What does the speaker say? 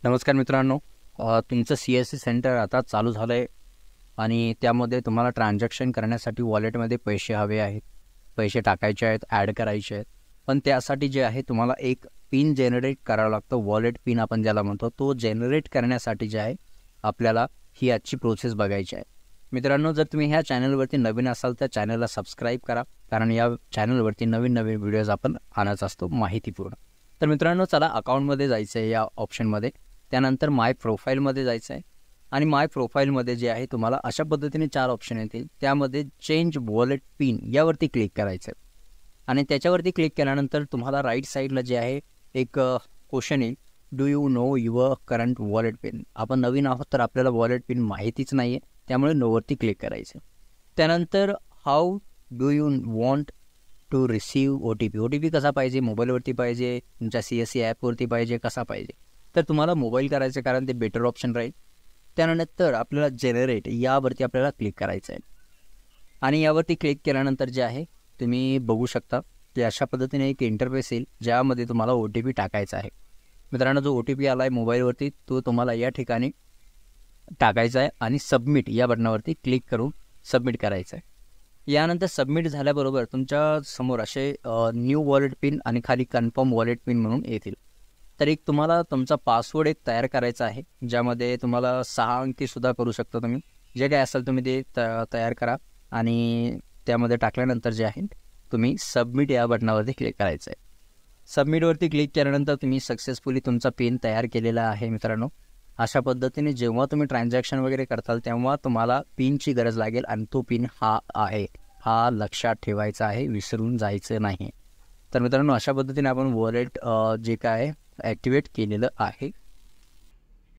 नमस्कार मित्रांनो, तुमचं CSC सेंटर आता चालू झालं आहे आणि त्यामध्ये तुम्हाला ट्रान्झॅक्शन करण्यासाठी वॉलेटमध्ये पैसे हवे आहेत, पैसे टाकायचे आहेत, ॲड करायचे आहेत. पण त्यासाठी जे आहे तुम्हाला एक पिन जनरेट करावं लागतं. वॉलेट पिन आपण ज्याला म्हणतो, तो जनरेट करण्यासाठी जे आहे आपल्याला ही आजची प्रोसेस बघायची आहे. मित्रांनो, जर तुम्ही ह्या चॅनलवरती नवीन असाल तर चॅनलला सबस्क्राईब करा, कारण या चॅनलवरती नवीन नवीन व्हिडिओज आपण आणत असतो माहितीपूर्ण. तर मित्रांनो, चला अकाउंटमध्ये जायचं आहे. या ऑप्शनमध्ये त्यानंतर माय प्रोफाईलमध्ये जायचं आहे आणि माय प्रोफाईलमध्ये जे आहे तुम्हाला अशा पद्धतीने 4 ऑप्शन येतील. त्यामध्ये चेंज वॉलेट पिन यावरती क्लिक करायचं आहे आणि त्याच्यावरती क्लिक केल्यानंतर तुम्हाला राईट साईडला जे आहे एक क्वेश्चन येईल, do you know your current wallet pin. आपण नवीन आहोत तर आपल्याला वॉलेट पिन माहितीच नाही आहे, त्यामुळे नोवरती क्लिक करायचं. त्यानंतर how do you want to receive OTP. OTP कसा पाहिजे, मोबाईलवरती पाहिजे, तुमच्या CSC ॲपवरती पाहिजे, कसा पाहिजे. तर तुम्हाला मोबाईल करायचं, कारण ते बेटर ऑप्शन राहील. त्यानंतर आपल्याला जनरेट यावरती आपल्याला क्लिक करायचं आहे आणि यावरती क्लिक केल्यानंतर जे आहे तुम्ही बघू शकता की अशा पद्धतीने एक इंटरफेस येईल, ज्यामध्ये तुम्हाला OTP टाकायचा आहे. मित्रांनो, जो OTP आला आहे मोबाईलवरती तो तुम्हाला या ठिकाणी टाकायचा आहे आणि सबमिट या बटनावरती क्लिक करून सबमिट करायचं आहे. यानंतर सबमिट झाल्याबरोबर तुमच्या समोर असे न्यू वॉलेट पिन आणि खाली कन्फर्म वॉलेट पिन म्हणून येतील. तर एक तुम्हाला तुमचा पासवर्ड एक तयार करायचा आहे, ज्यामध्ये तुम्हाला 6 अंकीसुद्धा करू शकता. तुम्ही जे काय असेल तुम्ही ते तयार करा आणि त्यामध्ये टाकल्यानंतर जे आहे तुम्ही सबमिट या बटनावरती क्लिक करायचं आहे. सबमिटवरती क्लिक केल्यानंतर तुम्ही सक्सेसफुली तुमचा पिन तयार केलेला आहे. मित्रांनो, अशा पद्धतीने जेव्हा तुम्ही ट्रान्झॅक्शन वगैरे करताल तेव्हा तुम्हाला पिनची गरज लागेल आणि तो पिन हा आहे, हा लक्षात ठेवायचा आहे, विसरून जायचं नाही. तर मित्रांनो, अशा पद्धतीने आपण वॉलेट जे काय ॲक्टिवेट केलेलं आहे.